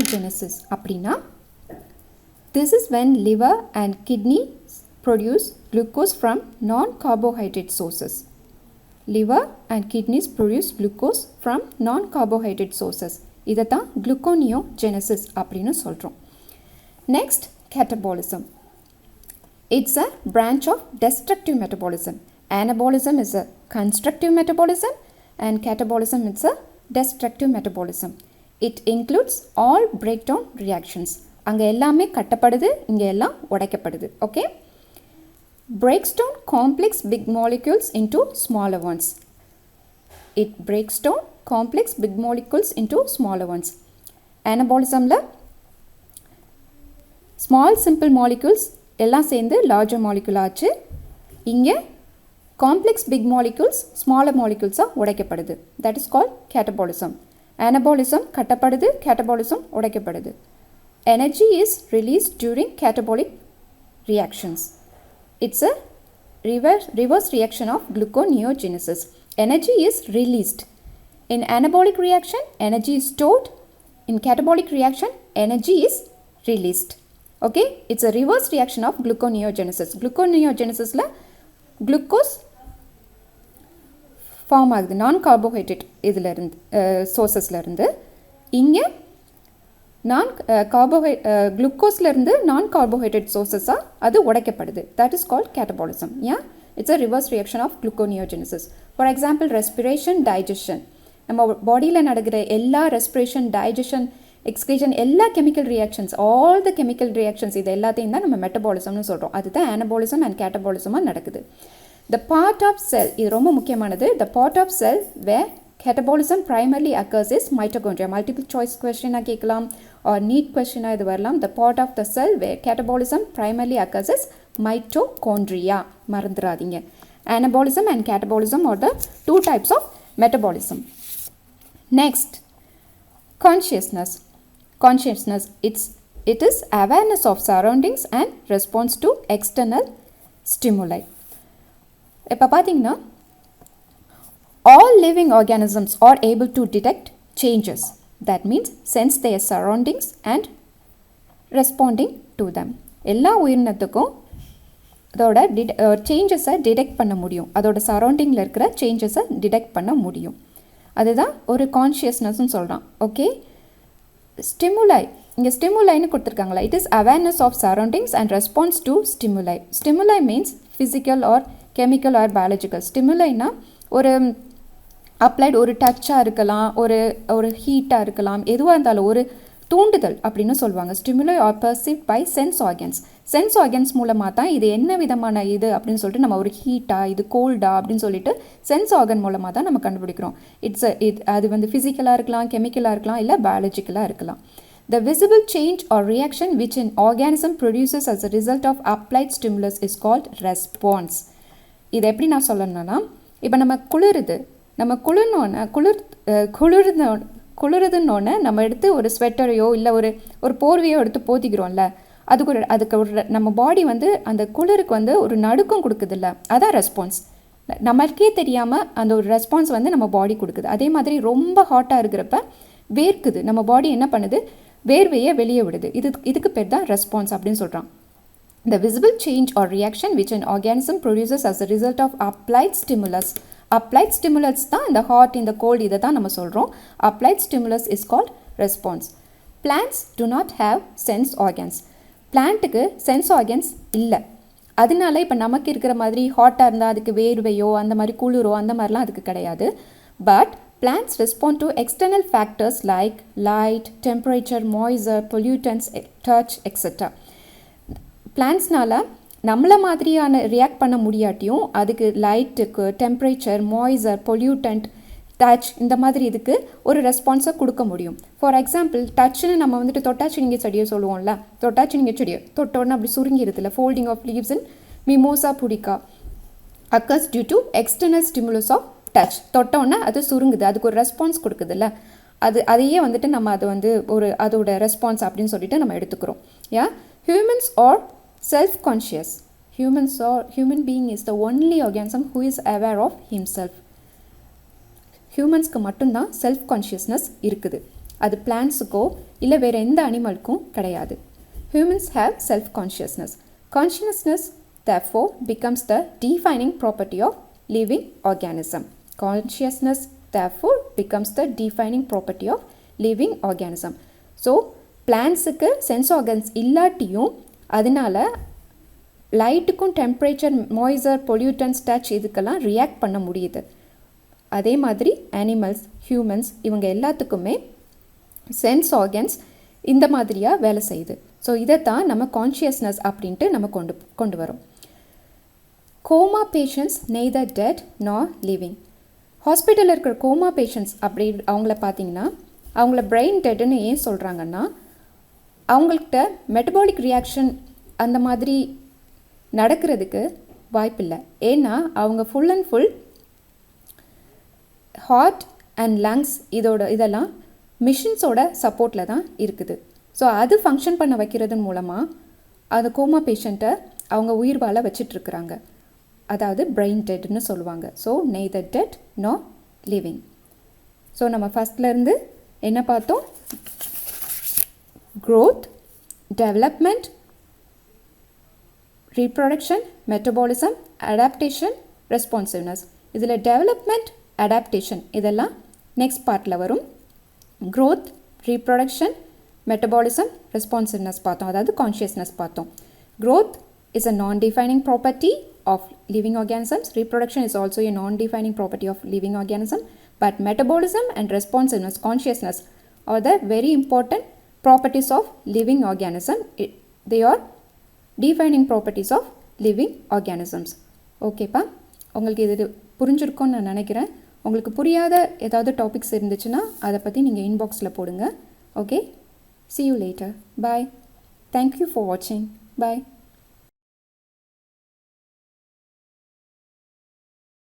gluconeogenesis அப்படின்னா this is when liver and kidney produce glucose from non-carbohydrate sources. Liver and kidneys produce glucose from non-carbohydrate sources. இதைத்தான் gluconeogenesis அப்படின்னு சொல்கிறோம். Next, catabolism. It's a branch of destructive metabolism. Anabolism is a constructive metabolism and catabolism is a destructive metabolism. It includes all breakdown reactions. அங்கே எல்லாமே கட்டப்படுது, இங்கே எல்லாம் உடைக்கப்படுது. Okay, breaks down complex big molecules into smaller ones. It breaks down complex big molecules into smaller ones. Anabolismல small simple molecules எல்லாம் சேர்ந்து larger molecule ஆச்சு. இங்கே complex big molecules smaller molecules உடைக்கப்படுது. That is called catabolism. Anabolism கட்டப்படுது, catabolism உடைக்கப்படுது. Energy is released during catabolic reactions. It's a reverse reaction of gluconeogenesis. Energy is released. In anabolic reaction, energy is stored. In catabolic reaction, energy is released. Okay, it's a reverse reaction of gluconeogenesis. Gluconeogenesis la glucose form ஆகுது non-carbohydrate இதில் இருந்து சோர்ஸஸில் இருந்து. இங்கே குளுக்கோஸ்லேருந்து non-carbohydrate சோர்ஸஸாக அது உடைக்கப்படுது. That is called catabolism. Yeah, it's a reverse reaction of gluconeogenesis. For example, respiration, digestion. நம்ம பாடியில் நடக்கிற எல்லா ரெஸ்பிரேஷன், டைஜஷன், எக்ஸ்கிரீஷன், எல்லா chemical reactions, all the chemical reactions இது எல்லாத்தையும் தான் நம்ம மெட்டபாலிசம்னு சொல்கிறோம். அதுதான் anabolism and catabolism நடக்குது. The part of cell, இது ரொம்ப முக்கியமானது. The part of cell where catabolism primarily occurs is mitochondria. Multiple choice question கேட்கலாம் or neat question இது வரலாம். The part of the cell where catabolism primarily occurs is mitochondria. மறந்துடாதீங்க. Anabolism and catabolism are the two types of metabolism. Next, consciousness. Consciousness, it is awareness of surroundings and response to external stimuli. இப்போ பார்த்தீங்கன்னா all living organisms are able to detect changes. That means sense their surroundings and responding to them. எல்லா உயிரினத்துக்கும் அதோட சேஞ்சஸை detect பண்ண முடியும். அதோட சரௌண்டிங்கில் இருக்கிற சேஞ்சஸை detect பண்ண முடியும். அதுதான் ஒரு கான்ஷியஸ்னஸ்ன்னு சொல்கிறான். ஓகே, ஸ்டிமுலை, இங்கே ஸ்டிமுலைன்னு கொடுத்துருக்காங்களா. It is awareness of surroundings and response to stimuli. Stimuli means physical or chemical or biological. ஸ்டிமுலைனா ஒரு அப்ளைட், ஒரு டச்சாக இருக்கலாம், ஒரு ஹீட்டாக இருக்கலாம், எதுவாக இருந்தாலும் ஒரு தூண்டுதல் அப்படின்னு சொல்லுவாங்க. Stimuli are perceived by sense organs. Sense organs மூலமாக தான் இது என்ன விதமான இது அப்படின்னு சொல்லிட்டு நம்ம ஒரு ஹீட்டா, இது கோல்டா அப்படின்னு சொல்லிட்டு சென்ஸ் ஆர்கன் மூலமாக தான் நம்ம கண்டுபிடிக்கிறோம். அது வந்து ஃபிசிக்கலாக இருக்கலாம், கெமிக்கலாக இருக்கலாம், இல்லை பயாலஜிக்கலாக இருக்கலாம். The visible change or reaction which an organism produces as a result of applied stimulus is called response. இது எப்படி நான் சொல்லணும்னா, இப்போ நம்ம குளிருதுன்னொன்னே நம்ம எடுத்து ஒரு ஸ்வெட்டரையோ இல்லை ஒரு போர்வையோ எடுத்து போத்திக்கிறோம்ல, அதுக்கு ஒரு நம்ம பாடி வந்து அந்த குளிருக்கு வந்து ஒரு நடுக்கம் கொடுக்குதுல்ல, அதான் ரெஸ்பான்ஸ். நம்மளுக்கே தெரியாமல் அந்த ஒரு ரெஸ்பான்ஸ் வந்து நம்ம பாடி கொடுக்குது. அதே மாதிரி ரொம்ப ஹாட்டாக இருக்கிறப்ப வேர்க்குது, நம்ம பாடி என்ன பண்ணுது, வேர்வையை வெளியே விடுது. இதுக்கு பேர் தான் ரெஸ்பான்ஸ் அப்படின்னு சொல்கிறான். The visible change or reaction which an organism produces as a result of applied stimulus. Applied stimulus தான் இந்த hot, இந்த cold, இதை தான் நம்ம சொல்கிறோம். Applied stimulus is called response. Plants do not have sense organs. பிளான்ட்டுக்கு சென்ஸ் ஆர்கன்ஸ் இல்லை. அதனால இப்போ நமக்கு இருக்கிற மாதிரி ஹாட்டாக இருந்தால் அதுக்கு வேர்வையோ அந்த மாதிரி குளிரோ அந்த மாதிரிலாம் அதுக்கு கிடையாது. But plants respond to external factors like light, temperature, moisture, pollutants, touch, etc. பிளான்ட்ஸ்னால நம்மளை மாதிரியான ரியாக்ட் பண்ண முடியாட்டியும் அதுக்கு லைட்டுக்கு, டெம்பரேச்சர், மாய்ஸ்சர், பொல்யூட்டன்ட், டச், இந்த மாதிரி இதுக்கு ஒரு ரெஸ்பான்ஸை கொடுக்க முடியும். ஃபார் எக்ஸாம்பிள், டச்சுன்னு நம்ம வந்துட்டு தொட்டாச்சினிங்கை செடியை சொல்லுவோம்ல, தொட்டாச்சினிங்கை செடியை தொட்டோன்னு அப்படி சுருங்கிருதுல, folding of leaves in mimosa pudica occurs due to external stimulus of touch. தொட்டோன்னா அது சுருங்குது, அதுக்கு ஒரு ரெஸ்பான்ஸ் கொடுக்குதுல்ல, அதையே வந்துட்டு நம்ம அதை வந்து அதோட ரெஸ்பான்ஸ் அப்படின்னு சொல்லிட்டு நம்ம எடுத்துக்கிறோம். Humans are self-conscious. Human being is the only organism who is aware of himself. ஹியூமன்ஸ்க்கு மட்டும்தான் செல்ஃப் கான்ஷியஸ்னஸ் இருக்குது. அது பிளான்ஸுக்கோ இல்லை வேறு எந்த அனிமலுக்கும் கிடையாது. Humans have self-consciousness. Consciousness therefore becomes the defining property of living organism. Consciousness therefore becomes the defining property of living organism. So பிளான்ஸுக்கு sense organs இல்லாட்டியும் அதனால லைட்டுக்கும் டெம்பரேச்சர், மாய்ஸர், பொல்யூட்டன்ஸ், டச் இதுக்கெல்லாம் ரியாக்ட் பண்ண முடியுது. அதே மாதிரி அனிமல்ஸ், ஹியூமன்ஸ் இவங்க எல்லாத்துக்குமே சென்ஸ் ஆர்கன்ஸ் இந்த மாதிரியாக வேலை செய்யுது. ஸோ இதைத்தான் நம்ம கான்ஷியஸ்னஸ் அப்படின்ட்டு நம்ம கொண்டு வரோம். கோமா பேஷண்ட்ஸ் நெய்தர் டெட் நார் லிவிங். ஹாஸ்பிட்டலில் இருக்கிற கோமா பேஷண்ட்ஸ் அப்படி அவங்கள பார்த்தீங்கன்னா அவங்கள பிரெயின் டெட்டுன்னு ஏன் சொல்கிறாங்கன்னா, அவங்கள்கிட்ட மெட்டபாலிக் ரியாக்ஷன் அந்த மாதிரி நடக்கிறதுக்கு வாய்ப்பில்லை. ஏன்னா அவங்க full and full heart and lungs இதெல்லாம் மிஷின்ஸோட சப்போர்ட்டில் தான் இருக்குது. ஸோ அது ஃபங்க்ஷன் பண்ண வைக்கிறதன் மூலமாக அந்த கோமா பேஷண்ட்டை அவங்க உயிர் வாழ வச்சிட்ருக்குறாங்க. அதாவது பிரெயின் டெட்னு சொல்லுவாங்க. So neither dead no living. So நம்ம ஃபஸ்ட்லேருந்து என்ன பார்த்தோம்? growth, development, reproduction, metabolism, adaptation, responsiveness. இதில் development, adaptation இதெல்லாம் next partல வரும். growth, reproduction, metabolism, responsiveness பார்த்தோம். அதாவது consciousness பார்த்தோம். growth is a non-defining property of living organisms. Reproduction is also a non-defining property of living organism. But metabolism and responsiveness, consciousness are the very important properties of living organism. They are defining properties of living organisms. ஓகேப்பா, உங்களுக்கு இது புரிஞ்சிருக்கும்னு நான் நினைக்கிறேன். உங்களுக்கு புரியாத ஏதாவது topics இருந்துச்சுன்னா அதை பற்றி நீங்கள் இன்பாக்ஸில் போடுங்க. Okay, see you later. Bye. Thank you for watching. Bye.